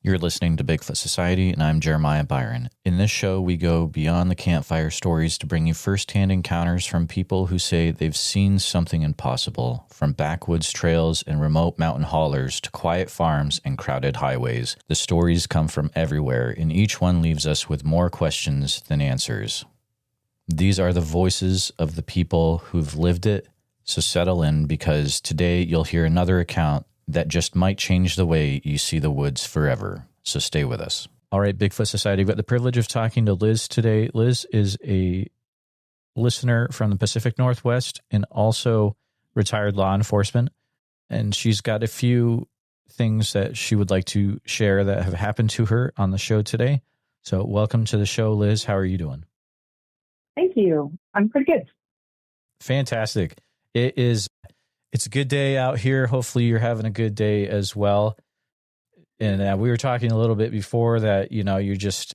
You're listening to Bigfoot Society, and I'm Jeremiah Byron. In this show, we go beyond the campfire stories to bring you firsthand encounters from people who say they've seen something impossible, from backwoods trails and remote mountain haulers to quiet farms and crowded highways. The stories come from everywhere, and each one leaves us with more questions than answers. These are the voices of the people who've lived it, so settle in, because today you'll hear another account that just might change the way you see the woods forever. So stay with us. All right, Bigfoot Society, we've got the privilege of talking to Liz today. Liz is a listener from the Pacific Northwest and also retired law enforcement. And she's got a few things that she would like to share that have happened to her on the show today. So welcome to the show, Liz. How are you doing? Thank you. I'm pretty good. Fantastic. It's a good day out here. Hopefully you're having a good day as well. And we were talking a little bit before that, you know, you're just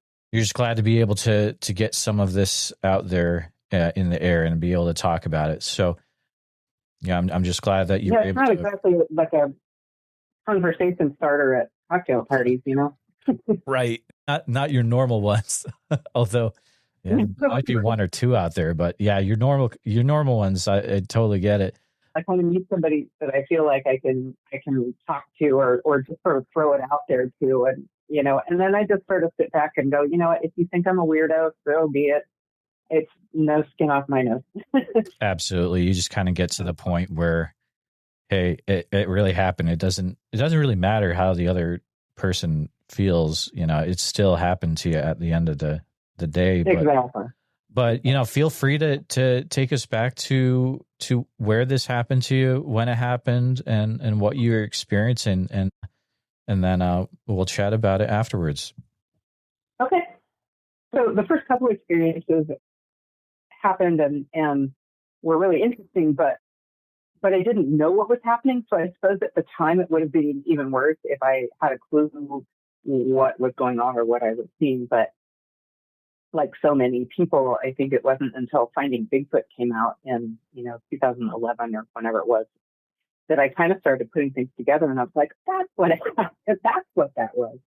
glad to be able to get some of this out there in the air and be able to talk about it. So, yeah, I'm just glad that you're able to. It's not exactly like a conversation starter at cocktail parties, you know? Right. Not your normal ones. Although, yeah, there might be one or two out there, but yeah, your normal ones, I totally get it. I kind of need somebody that I feel like I can talk to or just sort of throw it out there to, and you know, and then I just sort of sit back and go, you know what, if you think I'm a weirdo, so be it. It's no skin off my nose. Absolutely. You just kind of get to the point where, hey, it really happened. It doesn't really matter how the other person feels, you know, it still happened to you at the end of the day. Exactly. But you know, feel free to take us back to where this happened to you, when it happened, and what you were experiencing, and then we'll chat about it afterwards. Okay. So the first couple of experiences happened and were really interesting, but I didn't know what was happening. So I suppose at the time it would have been even worse if I had a clue what was going on or what I was seeing. But like so many people, I think it wasn't until Finding Bigfoot came out in, 2011 or whenever it was, that I kind of started putting things together, and I was like, that's what that was.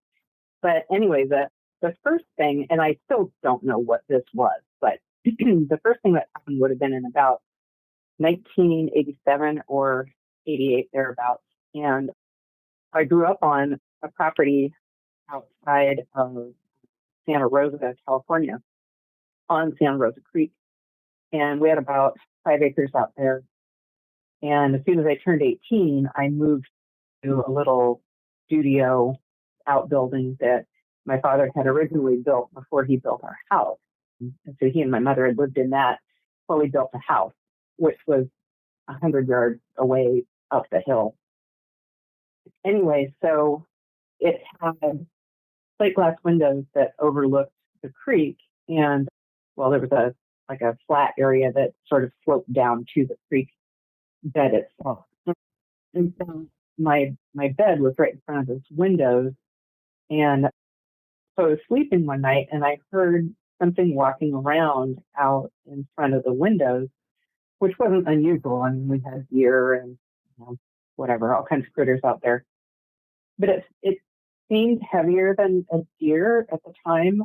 But anyway, the first thing, and I still don't know what this was, but the first thing that happened would have been in about 1987 or 88, thereabouts. And I grew up on a property outside of Santa Rosa, California, on Santa Rosa Creek. And we had about 5 acres out there. And as soon as I turned 18, I moved to a little studio outbuilding that my father had originally built before he built our house. And so he and my mother had lived in that while we built the house, which was 100 yards away up the hill. Anyway, so it had plate glass windows that overlooked the creek, and there was a flat area that sort of sloped down to the creek bed itself. And so my bed was right in front of those windows, and so I was sleeping one night and I heard something walking around out in front of the windows, which wasn't unusual. I mean, we had deer and whatever, all kinds of critters out there, but it seemed heavier than a deer at the time.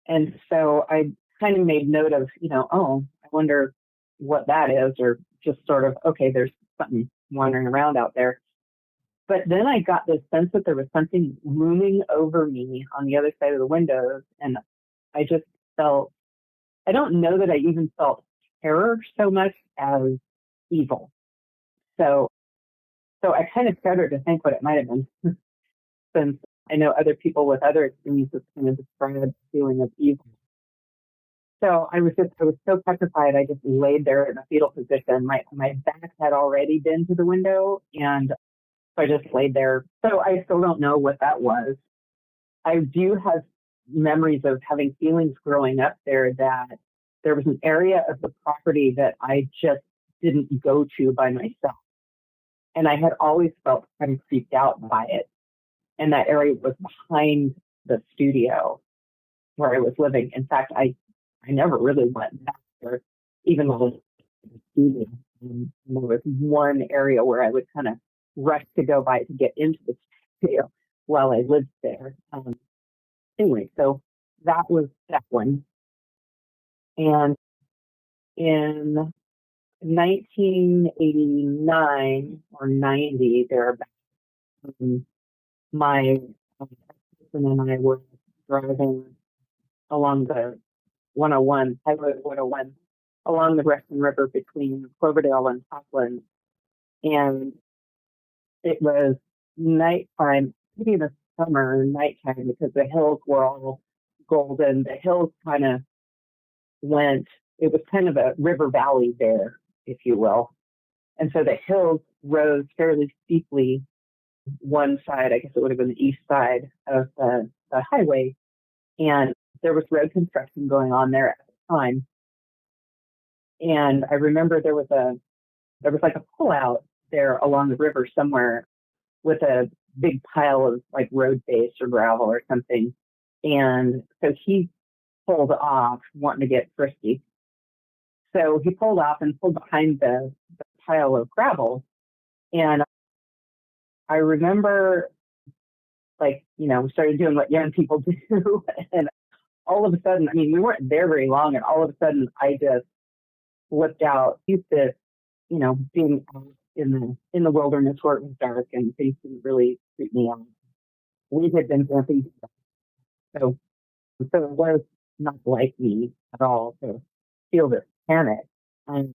And so I kind of made note of, I wonder what that is, or just sort of, okay, there's something wandering around out there. But then I got this sense that there was something looming over me on the other side of the windows. And I just felt, I don't know that I even felt terror so much as evil. So I kind of started to think what it might have been, since I know other people with other experiences kind of describe a feeling of evil. So I was so petrified. I just laid there in a fetal position. My back had already been to the window, and so I just laid there. So I still don't know what that was. I do have memories of having feelings growing up there that there was an area of the property that I just didn't go to by myself. And I had always felt kind of freaked out by it. And that area was behind the studio where I was living. In fact, I never really went back there, even though it was the studio. And there was one area where I would kind of rush to go by to get into the studio, while I lived there. Anyway, so that was that one. And in 1989 or 90, thereabouts, um, my husband and I were driving along the 101, Highway 101, along the Russian River between Cloverdale and Topland. And it was nighttime, maybe the summer nighttime, because the hills were all golden. The hills kind of it was kind of a river valley there, if you will. And so the hills rose fairly steeply one side, I guess it would have been the east side of the highway. And there was road construction going on there at the time. And I remember there was like a pullout there along the river somewhere with a big pile of like road base or gravel or something. And so he pulled off wanting to get frisky. So he pulled off and pulled behind the pile of gravel. And I remember, like, we started doing what young people do. And all of a sudden, I mean, we weren't there very long. And all of a sudden, I just flipped out. Used to, being out in the wilderness where it was dark and things didn't really freak me out. We had been camping. So it was not like me at all to feel this panic. And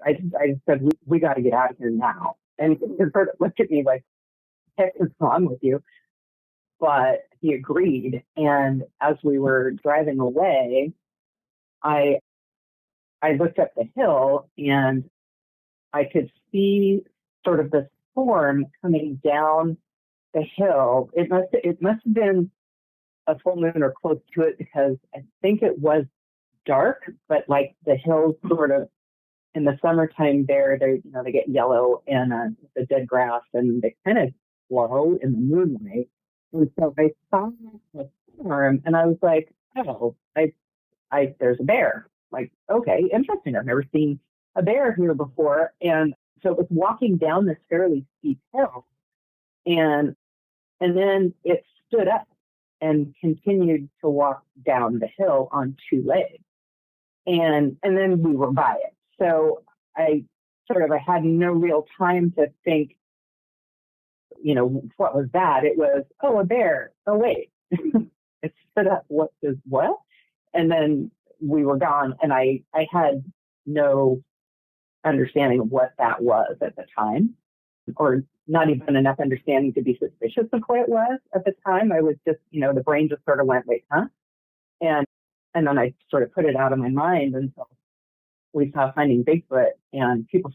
I just said, we got to get out of here now. And he sort of looked at me like, heck is wrong with you? But he agreed. And as we were driving away, I looked up the hill and I could see sort of the storm coming down the hill. It must have been a full moon or close to it, because I think it was dark, but like the hills sort of in the summertime there, they get yellow and the dead grass, and they kind of glow in the moonlight. And so I saw the storm, and I was like, oh, there's a bear. Like, okay, interesting. I've never seen a bear here before. And so it was walking down this fairly steep hill, and then it stood up and continued to walk down the hill on two legs. And then we were by it. So I had no real time to think, what was that? It was, oh, a bear. Oh, wait. It stood up. What is what? And then we were gone. And I had no understanding of what that was at the time, or not even enough understanding to be suspicious of what it was at the time. I was just, the brain just sort of went, wait, huh? And then I sort of put it out of my mind until we saw Finding Bigfoot, and people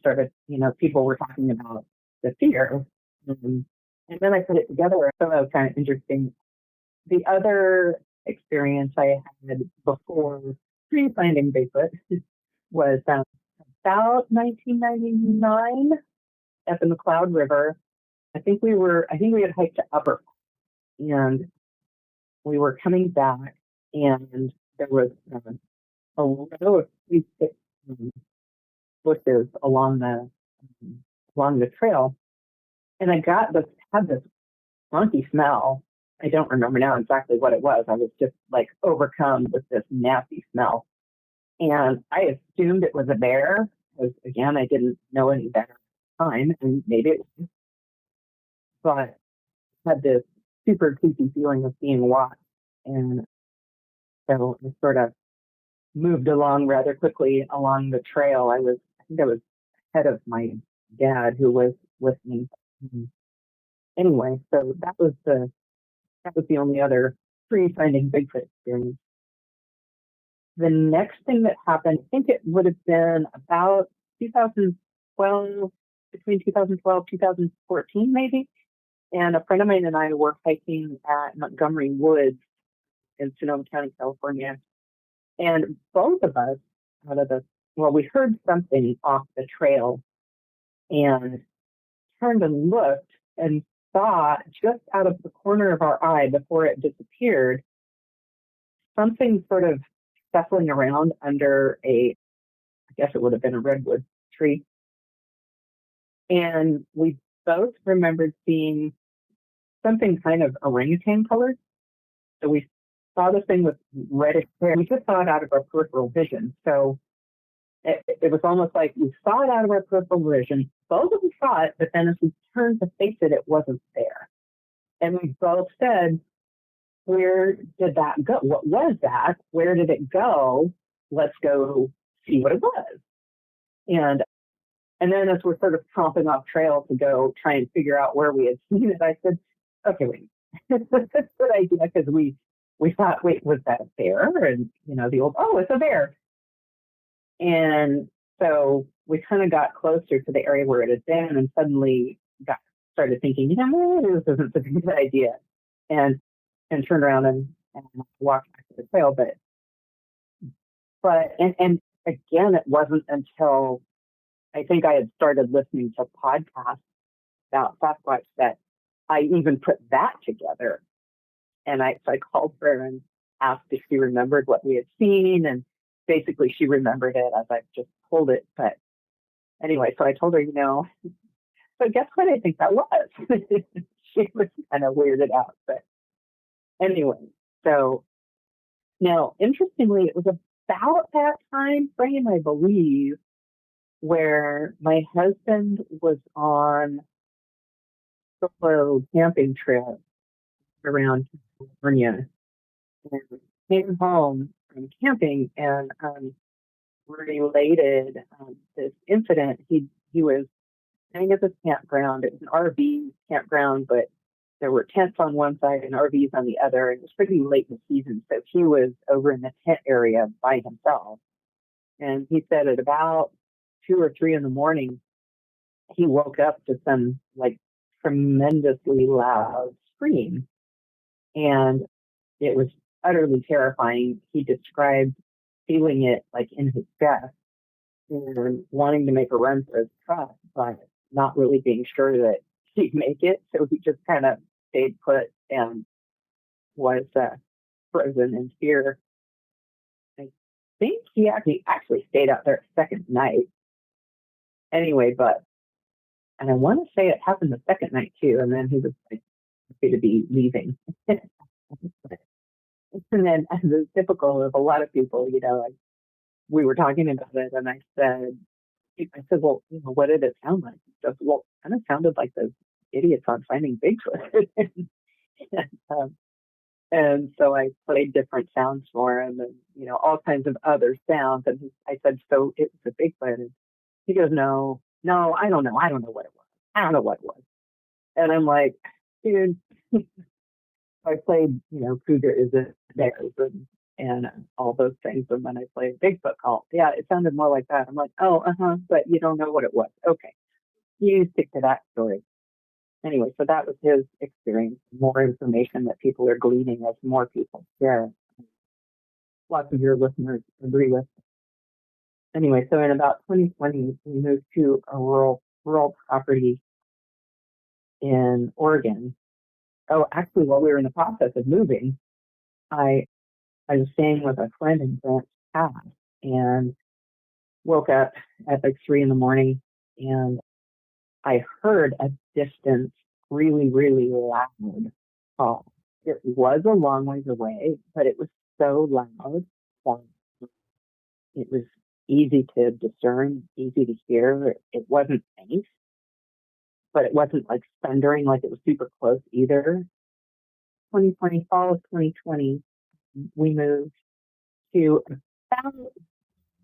were talking about the fear. And then I put it together. So that was kind of interesting. The other experience I had before pre-Finding Bigfoot was about 1999 up in the Cloud River. I think we had hiked to Upper, and we were coming back, and there was a row of bushes along the trail, and I had this funky smell. I don't remember now exactly what it was. I was just like overcome with this nasty smell, and I assumed it was a bear, because again, I didn't know any better at the time, and maybe it was, but I had this super creepy feeling of being watched, and so I sort of moved along rather quickly along the trail. I think I was ahead of my dad, who was with me. Anyway, so that was the only other pre-Finding Bigfoot experience. The next thing that happened, I think it would have been about 2012, between 2012 2014 maybe. And a friend of mine and I were hiking at Montgomery Woods in Sonoma County, California. And both of us, we heard something off the trail and turned and looked and saw, just out of the corner of our eye before it disappeared, something sort of shuffling around under I guess it would have been a redwood tree. And we both remembered seeing something kind of orangutan colored. So we saw this thing with reddish hair. We just saw it out of our peripheral vision. So it was almost like we saw it out of our peripheral vision. Both of us saw it, but then as we turned to face it, it wasn't there. And we both said, where did that go? What was that? Where did it go? Let's go see what it was. And then as we're sort of tromping off trail to go try and figure out where we had seen it, I said, okay, wait, that's a good idea, because we thought, wait, was that a bear? And, the old, oh, it's a bear. And so we kind of got closer to the area where it had been, and suddenly started thinking, this isn't such a good idea. And turned around and walked back to the trail. But again, it wasn't until I think I had started listening to podcasts about Sasquatch that I even put that together. And so I called her and asked if she remembered what we had seen. And basically she remembered it as I've just told it. But anyway, so I told her, so guess what I think that was? She was kind of weirded out. But anyway, so now, interestingly, it was about that time frame, I believe, where my husband was on a solo camping trip around California and came home from camping and related this incident. He was staying at this campground. It was an RV campground, but there were tents on one side and RVs on the other, and it was pretty late in the season, so he was over in the tent area by himself. And he said at about 2 or 3 in the morning, he woke up to some tremendously loud scream. And it was utterly terrifying. He described feeling it in his chest and wanting to make a run for his truck, but not really being sure that he'd make it. So he just kind of stayed put and was frozen in fear. I think he actually stayed out there a second night. Anyway, and I want to say it happened the second night too, and then he was happy to be leaving. And then, as is typical of a lot of people, we were talking about it, and I said, well, what did it sound like? He goes, well, it kind of sounded like those idiots on Finding Bigfoot. And so I played different sounds for him, and all kinds of other sounds. And I said, so it was a Bigfoot? And he goes, no, I don't know what it was. I don't know what it was. And I'm like, dude. I played, Cougar is it bears and all those things. And then I played Bigfoot call. Yeah, it sounded more like that. I'm like, oh, but you don't know what it was. Okay. You stick to that story. Anyway, so that was his experience. More information that people are gleaning as more people share. Lots of your listeners agree with. Anyway, so in about 2020, we moved to a rural property in Oregon. Oh, actually, while we were in the process of moving, I was staying with a friend in Grants Pass and woke up at 3 in the morning, and I heard a distant, really, really loud call. It was a long ways away, but it was so loud that it was easy to discern, easy to hear. It wasn't faint, but it wasn't thundering, it was super close either. 2020, fall of 2020, we moved to about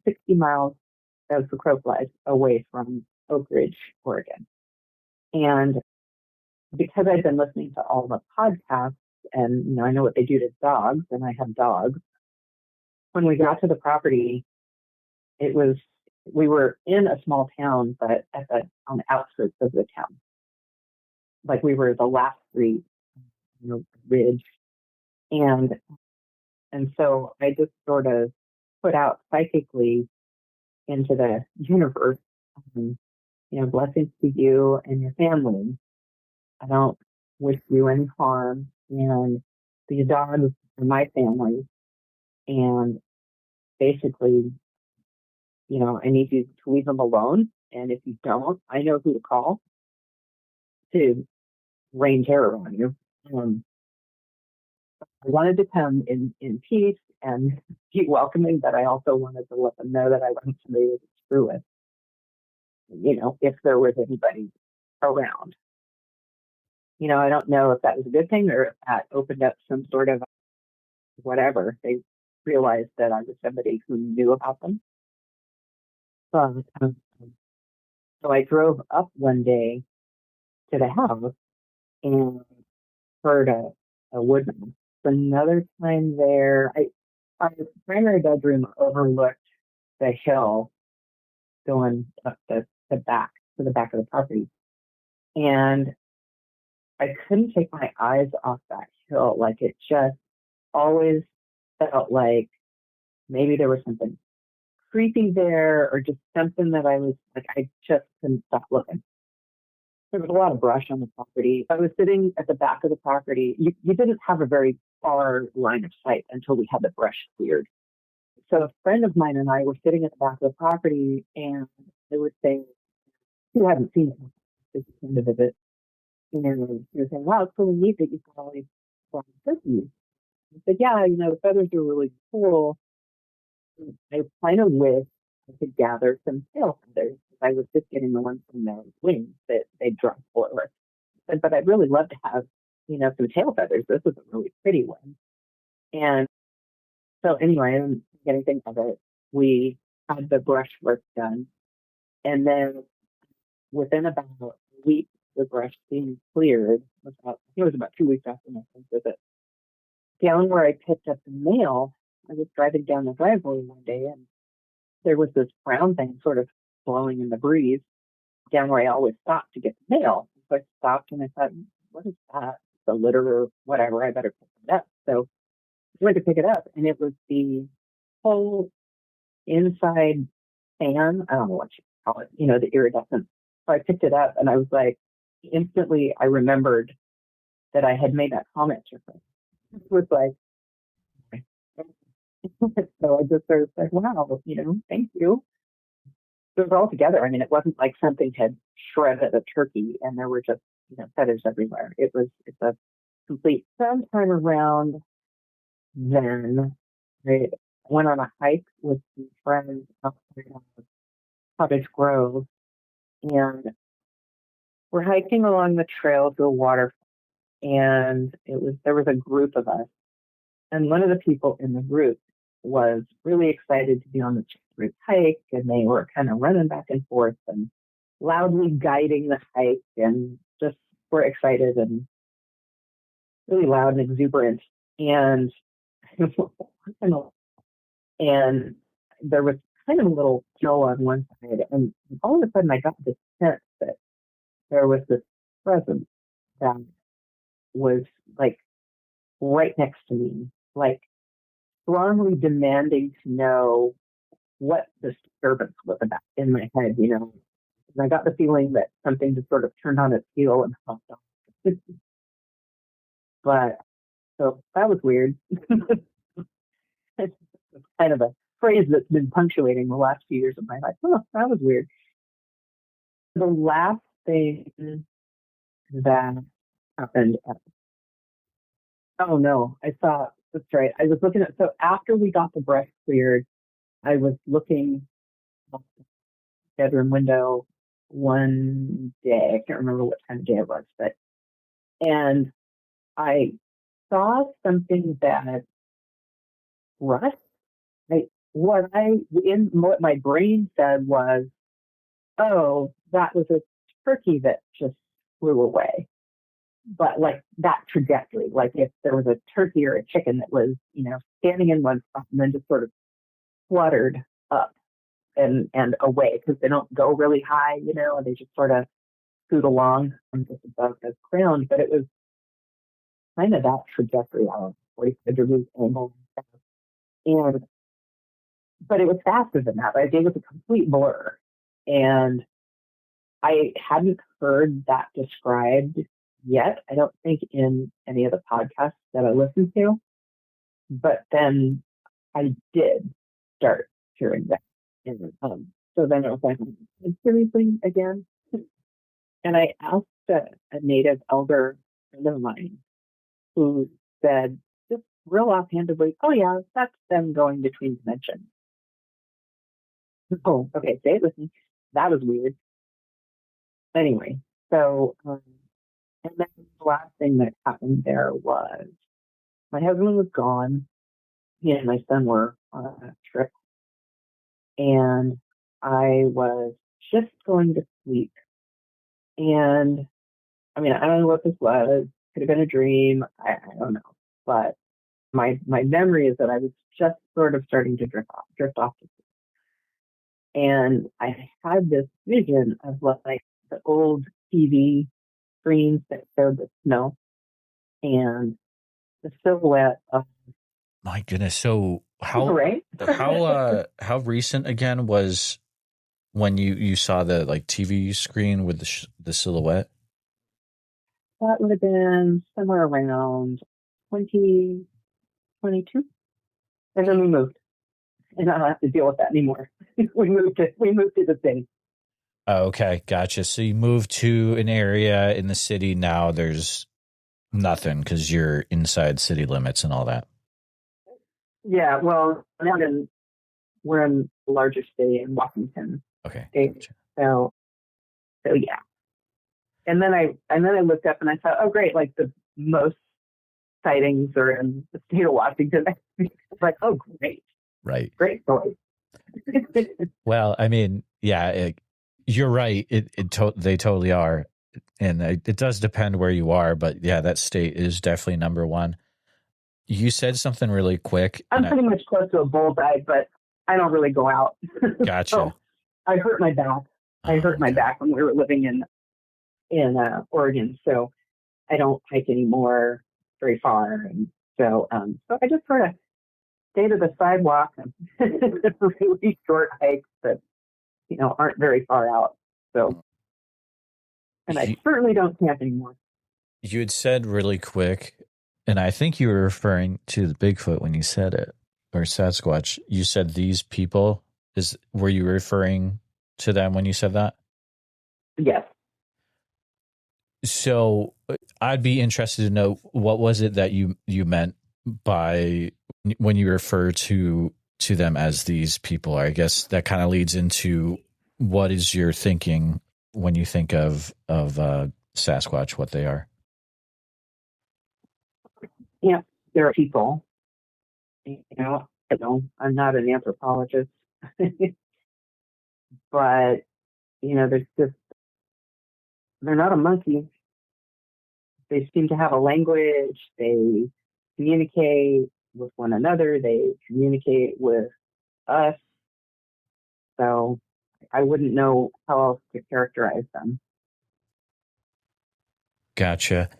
60 miles as the crow flies away from Oak Ridge, Oregon. And because I've been listening to all the podcasts and, I know what they do to dogs, and I have dogs, when we got to the property, we were in a small town, but on the outskirts of the town. We were the last street, ridge. And so I just sort of put out psychically into the universe, blessings to you and your family. I don't wish you any harm. And these dogs are my family. And basically, I need you to leave them alone. And if you don't, I know who to call to rain terror on you. Um, I wanted to come in peace and be welcoming, but I also wanted to let them know that I wasn't somebody to screw with, if there was anybody around. I don't know if that was a good thing or if that opened up some sort of whatever. They realized that I was somebody who knew about them. But, so I drove up one day to the house and heard a woodman. Another time there, our primary bedroom overlooked the hill going up the back to the back of the property. And I couldn't take my eyes off that hill. Like it just always felt like maybe there was something creepy there or just something that I was like, I just couldn't stop looking. There was a lot of brush on the property. I was sitting at the back of the property. You didn't have a very far line of sight until we had the brush cleared. So a friend of mine and I were sitting at the back of the property, and they were saying, "You haven't seen it. This is going to visit." And they were saying, "Wow, it's really neat that you've got all these black turkeys." I said, "Yeah, the feathers are really cool. I kind of wish I could gather some tail feathers. I was just getting the ones from their wings that they dropped for." But I'd really love to have, some tail feathers. This was a really pretty one. And so anyway, I didn't get anything of it. We had the brush work done. And then within about a week, the brush being cleared, it was about 2 weeks after my first visit. Down where I picked up the mail, I was driving down the driveway one day and there was this brown thing sort of blowing in the breeze down where I always stop to get the mail. So I stopped and I thought, what is that? The litter or whatever, I better pick it up. So I went to pick it up and it was the whole inside fan. I don't know what you call it, the iridescent. So I picked it up and I was like, instantly I remembered that I had made that comment to her. It was like, so I just sort of said, wow, thank you. It was all together. I mean, it wasn't like something had shredded a turkey and there were just, feathers everywhere. It's a complete. Sometime around then, I went on a hike with some friends outside of Cottage Grove, and we're hiking along the trail to a waterfall. And there was a group of us, and one of the people in the group was really excited to be on the group hike, and they were kind of running back and forth and loudly guiding the hike, and just were excited and really loud and exuberant. And and there was kind of a little hill on one side, and all of a sudden I got this sense that there was this presence that was like right next to me, like strongly demanding to know what the disturbance was about in my head. And I got the feeling that something just sort of turned on its heel and hopped off. But so that was weird. It's kind of a phrase that's been punctuating the last few years of my life. Oh, that was weird. The last thing that happened, oh no, that's right. I was looking at, so after we got the brush cleared, I was looking out the bedroom window one day. I can't remember what time of day it was, and I saw something that rushed. What my brain said was, oh, that was a turkey that just flew away. But like that trajectory, like if there was a turkey or a chicken that was, standing in one spot and then just sort of fluttered up and away because they don't go really high, and they just sort of scoot along from just above the ground. But it was kind of that trajectory on 45 degrees angle. And but it was faster than that. Like, it was a complete blur. And I hadn't heard that described yet. I don't think in any of the podcasts that I listened to. But then I did start hearing that. And, so then it was like, seriously again? And I asked a native elder friend of mine who said just real offhandedly, "Oh yeah, that's them going between dimensions." Oh, okay, say it with me. That was weird. Anyway, so and then the last thing that happened there was my husband was gone. He and my son were on a trip, and I was just going to sleep. And I mean, I don't know what this was. Could have been a dream. I don't know. But my memory is that I was just sort of starting to drift off to sleep. And I had this vision of like the old TV screens that showed the snow and the silhouette of My goodness. So right. how recent again was when you saw the like TV screen with the silhouette? That would have been somewhere around 2022. And then we moved. And I don't have to deal with that anymore. we moved to the city. Oh, okay, gotcha. So you moved to an area in the city now. There's nothing because you're inside city limits and all that. Yeah, well, we're in the larger city in Washington Okay, State. gotcha. So yeah. And then I looked up and I thought, oh great, like the most sightings are in the state of Washington. It's like, oh great, Right. great story. Well, I mean, yeah, you're right. They totally are, and it does depend where you are. But yeah, that state is definitely number one. You said something really quick. I'm pretty much close to a bullseye, but I don't really go out. Gotcha. So I hurt my back. I hurt my back when we were living in Oregon, so I don't hike anymore very far, and so I just sort of stay to the sidewalk and really short hikes that aren't very far out. So, and I certainly don't camp anymore. You had said really quick, and I think you were referring to the Bigfoot when you said it, or Sasquatch. You said these people. Were you referring to them when you said that? Yes. So I'd be interested to know what was it that you meant by when you refer to them as these people. I guess that kind of leads into what is your thinking when you think of Sasquatch, what they are. Yeah, there are people. I'm not an anthropologist, but they're not a monkey. They seem to have a language. They communicate with one another. They communicate with us. So I wouldn't know how else to characterize them. Gotcha.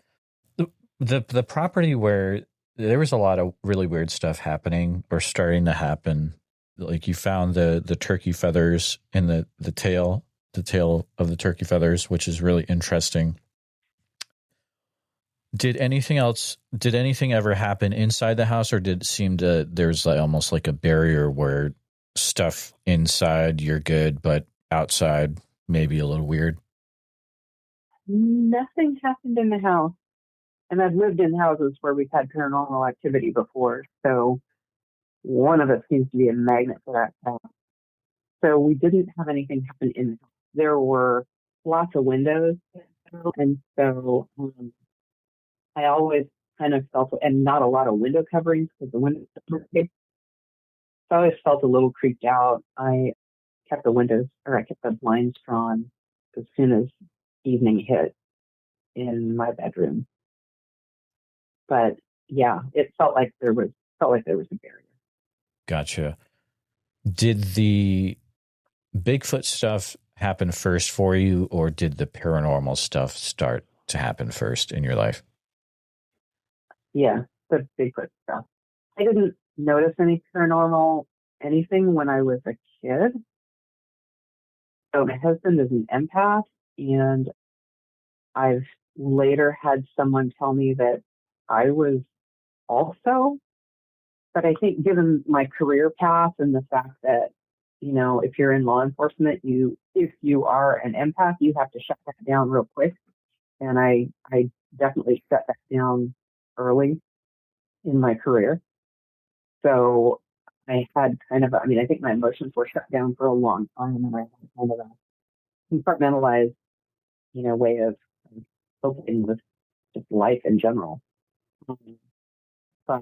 The property where there was a lot of really weird stuff happening or starting to happen. Like you found the turkey feathers in the tail of the turkey feathers, which is really interesting. Did anything ever happen inside the house, or did it seem there's like almost like a barrier where stuff inside you're good, but outside maybe a little weird? Nothing happened in the house. And I've lived in houses where we've had paranormal activity before. So one of us seems to be a magnet for that house. So we didn't have anything happen in the house. There were lots of windows. And so I always kind of felt, and not a lot of window coverings because the windows were big. So I always felt a little creeped out. I kept the blinds drawn as soon as evening hit in my bedroom. But yeah, it felt like there was a barrier. Gotcha. Did the Bigfoot stuff happen first for you, or did the paranormal stuff start to happen first in your life? Yeah, the Bigfoot stuff. I didn't notice any paranormal anything when I was a kid. So my husband is an empath, and I've later had someone tell me that I was also. But I think given my career path and the fact that, if you're in law enforcement, if you are an empath, you have to shut that down real quick. And I definitely shut that down early in my career. So I had kind of, I think my emotions were shut down for a long time, and I had kind of a compartmentalized, way of coping with just life in general. Um, but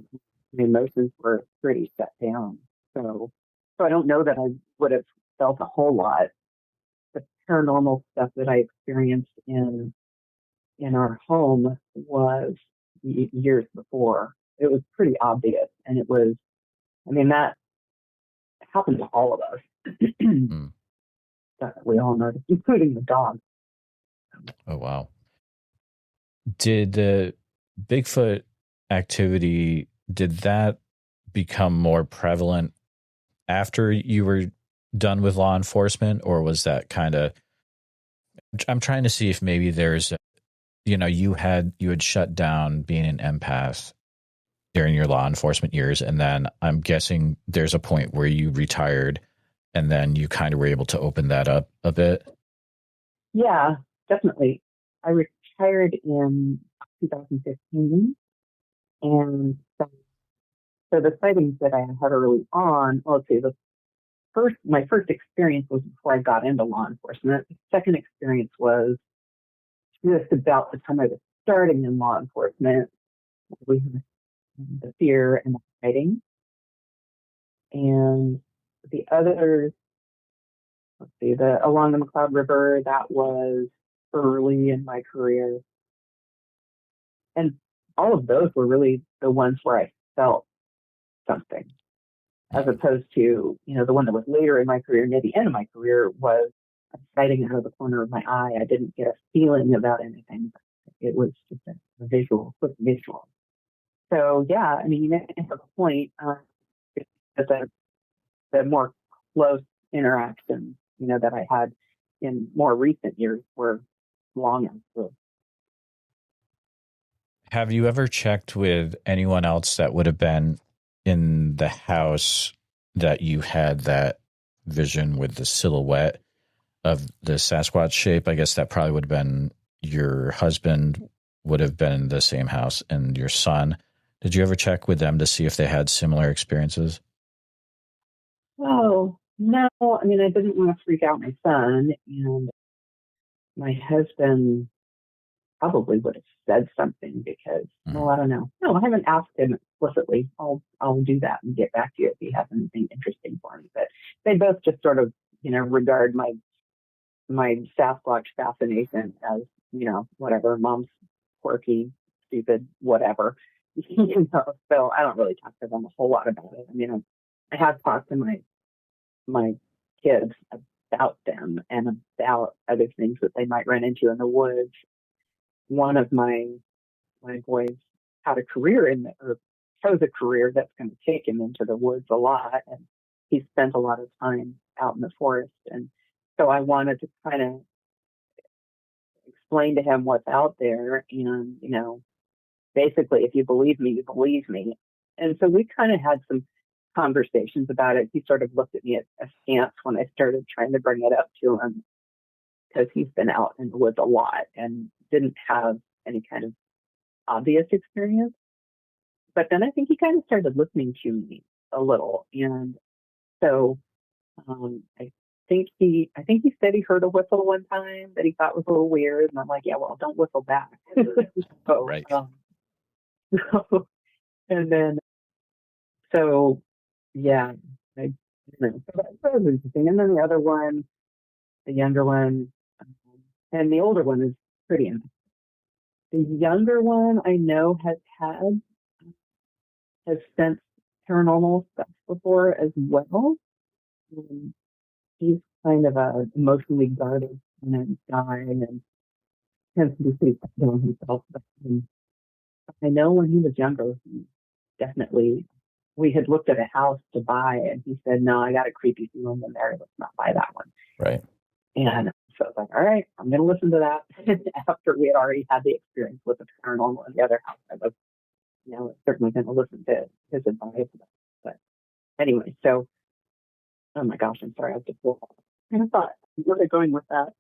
my emotions were pretty shut down. So I don't know that I would have felt a whole lot. The paranormal stuff that I experienced in our home was years before. It was pretty obvious, and it was, that happened to all of us. Hmm. That we all noticed, including the dog. Oh, wow. Did the Bigfoot activity, did that become more prevalent after you were done with law enforcement, or was that kind of, I'm trying to see if maybe there's, you had shut down being an empath during your law enforcement years, and then I'm guessing there's a point where you retired and then you kind of were able to open that up a bit. Yeah, definitely. I retired in 2015, and so the sightings that I had early on, let's see, my first experience was before I got into law enforcement. The second experience was just about the time I was starting in law enforcement. We had the fear and the hiding, and the others, let's see, the along the McCloud River, that was early in my career. And all of those were really the ones where I felt something, as opposed to, the one that was later in my career, near the end of my career, was a sighting out of the corner of my eye. I didn't get a feeling about anything. It was just a visual, quick visual. So yeah, you make a point that the more close interactions, that I had in more recent years were long after. Have you ever checked with anyone else that would have been in the house that you had that vision with the silhouette of the Sasquatch shape? I guess that probably would have been your husband, would have been in the same house, and your son. Did you ever check with them to see if they had similar experiences? Oh, no, I didn't want to freak out my son, and my husband probably would have said something because, Mhm. well, I don't know. No, I haven't asked him explicitly. I'll do that and get back to you if he has anything interesting for me. But they both just sort of, regard my Sasquatch fascination as, whatever, mom's quirky, stupid, whatever. So I don't really talk to them a whole lot about it. I have talked to my kids about them and about other things that they might run into in the woods. One of my boys had a career or chose a career that's going to take him into the woods a lot, and he spent a lot of time out in the forest. And so I wanted to kind of explain to him what's out there, and basically, if you believe me, you believe me. And so we kind of had some conversations about it. He sort of looked at me askance when I started trying to bring it up to him, because he's been out in the woods a lot and didn't have any kind of obvious experience. But then I think he kind of started listening to me a little. And so I think he said he heard a whistle one time that he thought was a little weird. And I'm like, yeah, well, don't whistle back. so, Right. so, and then, so yeah, that was interesting. And then the other one, the younger one, and the older one is pretty interesting. The younger one I know has sensed paranormal stuff before as well. Um, he's kind of a emotionally guarded guy and tends to be pretty down himself. But I know when he was younger, he definitely, we had looked at a house to buy, and he said, "No, I got a creepy feeling in there. Let's not buy that one." Right. And so I was like, "All right, I'm going to listen to that." After we had already had the experience with the paranormal in the other house, I was, certainly going to listen to his advice. But anyway, so, oh my gosh, I'm sorry, I just kind of thought where they're going with that.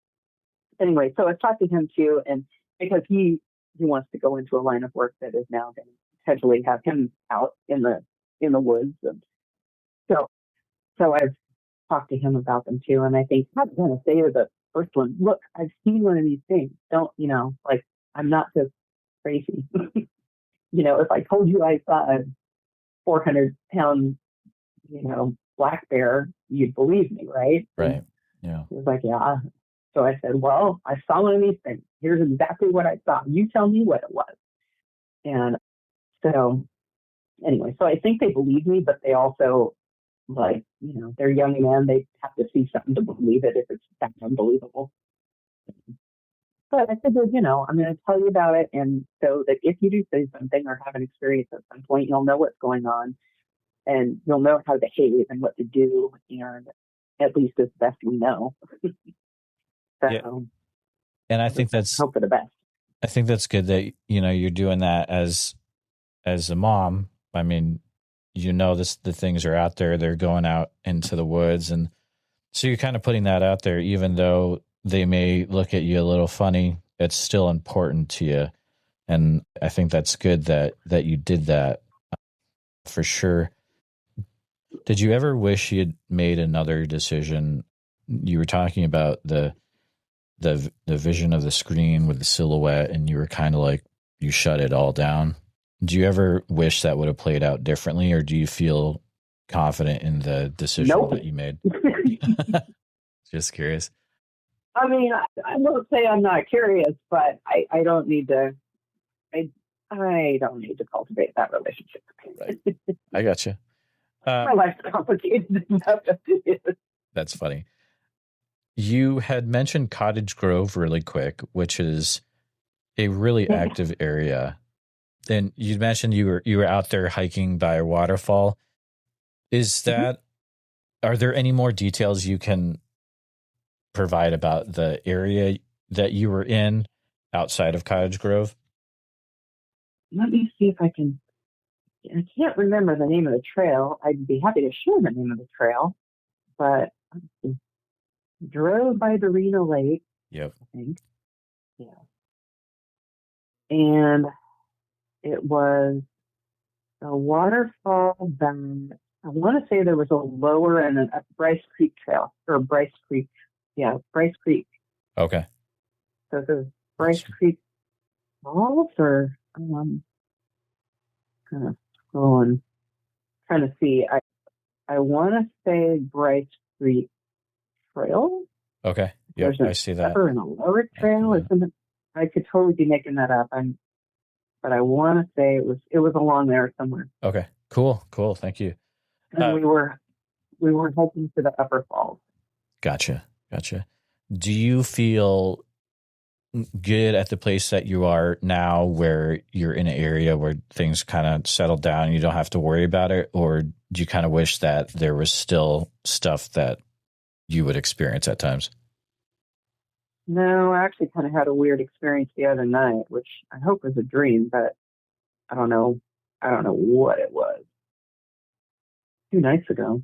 Anyway, so I talked to him too, and because he wants to go into a line of work that is now going to potentially have him out in the woods. And so I've talked to him about them too. And I think I'm going to say to the first one, look, I've seen one of these things. Don't, like, I'm not just crazy. If I told you I saw a 400-pound, black bear, you'd believe me, right? Right. Yeah. He was like, yeah. So I said, well, I saw one of these things. Here's exactly what I saw. You tell me what it was. And so anyway, so I think they believe me, but they also, like, they're young men. They have to see something to believe it if it's that unbelievable. But I figured, I'm going to tell you about it. And so that if you do say something or have an experience at some point, you'll know what's going on and you'll know how to behave and what to do. And at least as best we know. So, yeah. And I think that's hope for the best. I think that's good that, you're doing that as a mom. I mean, the things are out there, they're going out into the woods. And so you're kind of putting that out there, even though they may look at you a little funny, it's still important to you. And I think that's good that you did that for sure. Did you ever wish you had made another decision? You were talking about the vision of the screen with the silhouette, and you were kind of like, you shut it all down. Do you ever wish that would have played out differently, or do you feel confident in the decision that you made? Just curious. I mean, I won't say I'm not curious, but I don't need to. I don't need to cultivate that relationship. Right. I got you. My life's complicated enough as it is. That's funny. You had mentioned Cottage Grove really quick, which is a really active area. And you mentioned you were out there hiking by a waterfall. Is that, are there any more details you can provide about the area that you were in outside of Cottage Grove? Let me see if I can't remember the name of the trail. I'd be happy to share the name of the trail, but drove by Dorena Lake. Yep. I think. Yeah. And it was a waterfall that I want to say there was a lower and a Bryce Creek Trail, or Bryce Creek. Yeah, Bryce Creek. Okay. So the Bryce Creek Falls, or kind of scrolling, trying to see. I want to say Bryce Creek Trail. Okay. Yep, I see that. Upper and a lower trail or something. I could totally be making that up. But I want to say it was along there somewhere. Okay. Cool. Thank you. And we were hiking to the upper falls. Gotcha. Do you feel good at the place that you are now, where you're in an area where things kind of settle down and you don't have to worry about it? Or do you kind of wish that there was still stuff that you would experience at times? No, I actually kind of had a weird experience the other night, which I hope was a dream, but I don't know what it was. 2 nights ago,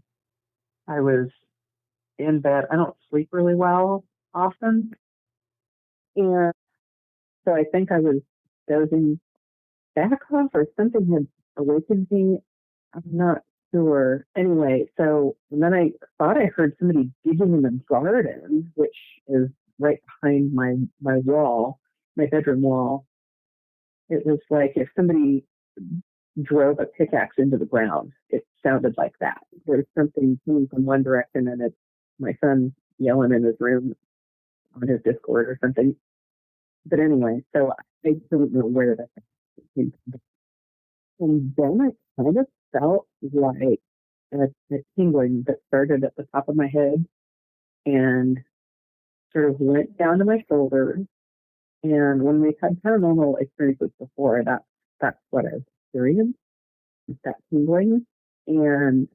I was in bed. I don't sleep really well often. And so I think I was dozing back off, or something had awakened me. I'm not sure. Anyway, and then I thought I heard somebody digging in the garden, which is right behind my wall, my bedroom wall. It was like if somebody drove a pickaxe into the ground. It sounded like that. There's something coming from one direction, and it's my son yelling in his room on his Discord or something. But anyway, so I don't know where that came from. And then I kind of felt like a tingling that started at the top of my head and sort of went down to my shoulders. And when we've had paranormal experiences before, that's what I've experienced, that tingling. And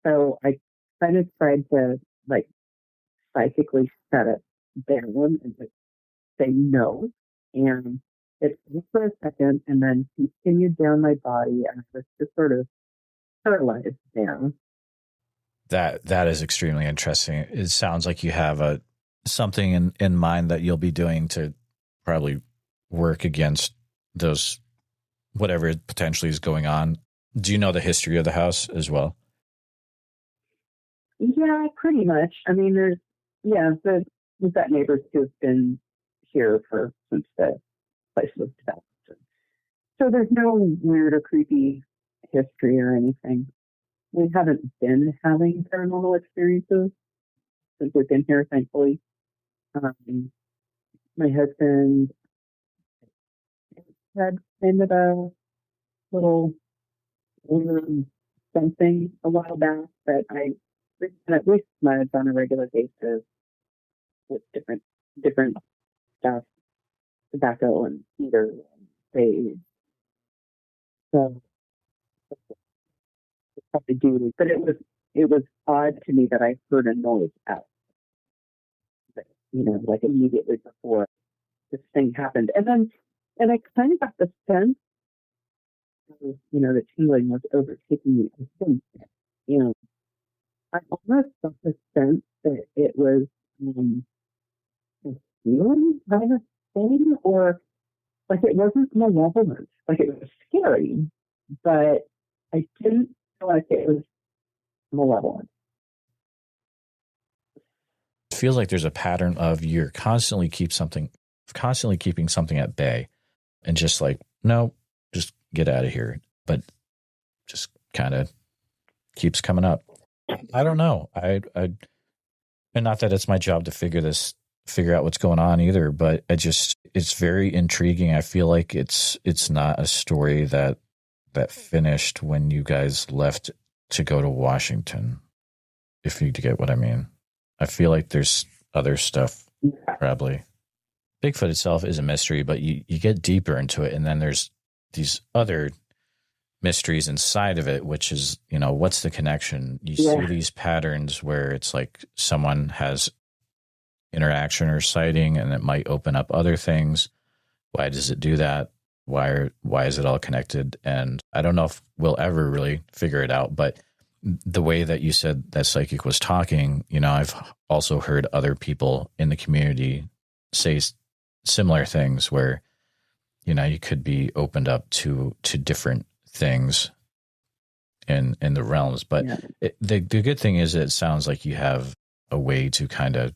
so I kind of tried to psychically shut it down and say no. And it took for a second and then continued down my body, and I was just sort of paralyzed down. That is extremely interesting. It sounds like you have something in mind that you'll be doing to probably work against those whatever potentially is going on. Do you know the history of the house as well? Yeah, pretty much. I mean, we've got neighbors who've been here since the place was developed. So there's no weird or creepy history or anything. We haven't been having paranormal experiences since we've been here, thankfully. My husband had kind of a little something a while back that I at least smudge on a regular basis with different stuff, tobacco and cedar and sage. So it's probably due, but it was odd to me that I heard a noise out, like immediately before this thing happened, and I kind of got the sense, the tingling was overtaking me. I think, I almost got the sense that it was a feeling kind of thing, or like it wasn't malevolent, like it was scary, but I didn't feel like it was malevolent. It feels like there's a pattern of you're constantly keeping something at bay, and just like, no, just get out of here. But just kind of keeps coming up. I don't know. And not that it's my job to figure out what's going on either, but it's very intriguing. I feel like it's not a story that finished when you guys left to go to Washington, if you get what I mean. I feel like there's other stuff, probably. Bigfoot itself is a mystery, but you get deeper into it, and then there's these other mysteries inside of it, which is, what's the connection? You see these patterns where it's like someone has interaction or sighting, and it might open up other things. Why does it do that? Why is it all connected? And I don't know if we'll ever really figure it out, but the way that you said that psychic was talking, I've also heard other people in the community say similar things where, you could be opened up to different things in the realms. But the good thing is it sounds like you have a way to kind of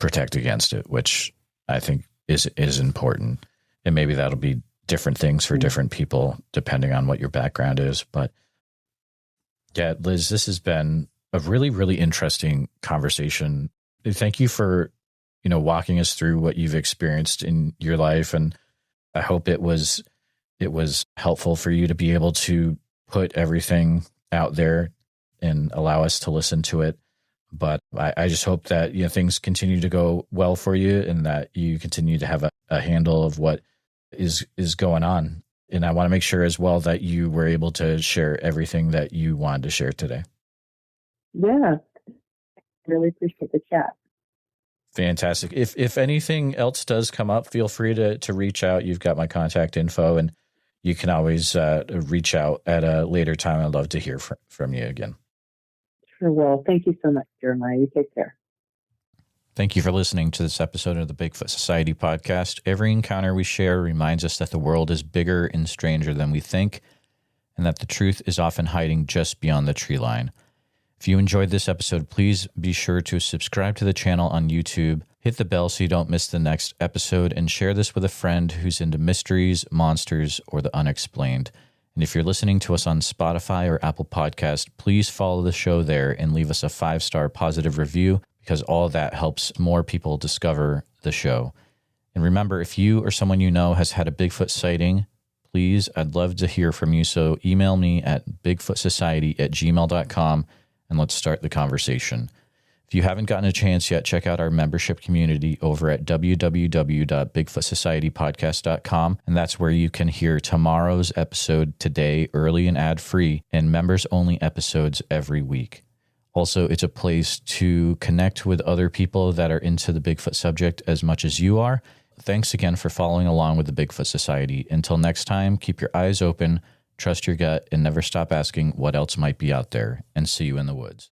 protect against it, which I think is important. And maybe that'll be different things for different people depending on what your background is. But yeah, Liz, this has been a really, really interesting conversation. Thank you for, walking us through what you've experienced in your life. And I hope it was helpful for you to be able to put everything out there and allow us to listen to it. But I just hope that, things continue to go well for you, and that you continue to have a handle of what is going on. And I want to make sure as well that you were able to share everything that you wanted to share today. Yeah. Really appreciate the chat. Fantastic. If anything else does come up, feel free to reach out. You've got my contact info, and you can always reach out at a later time. I'd love to hear from you again. Sure will. Thank you so much, Jeremiah. You take care. Thank you for listening to this episode of the Bigfoot Society podcast. Every encounter we share reminds us that the world is bigger and stranger than we think, and that the truth is often hiding just beyond the tree line. If you enjoyed this episode, please be sure to subscribe to the channel on YouTube, hit the bell so you don't miss the next episode, and share this with a friend who's into mysteries, monsters, or the unexplained. And if you're listening to us on Spotify or Apple Podcast, please follow the show there and leave us a 5-star positive review, because all that helps more people discover the show. And remember, if you or someone you know has had a Bigfoot sighting, please, I'd love to hear from you. So email me at bigfootsociety@gmail.com and let's start the conversation. If you haven't gotten a chance yet, check out our membership community over at www.bigfootsocietypodcast.com. And that's where you can hear tomorrow's episode today, early and ad-free, and members-only episodes every week. Also, it's a place to connect with other people that are into the Bigfoot subject as much as you are. Thanks again for following along with the Bigfoot Society. Until next time, keep your eyes open, trust your gut, and never stop asking what else might be out there. And see you in the woods.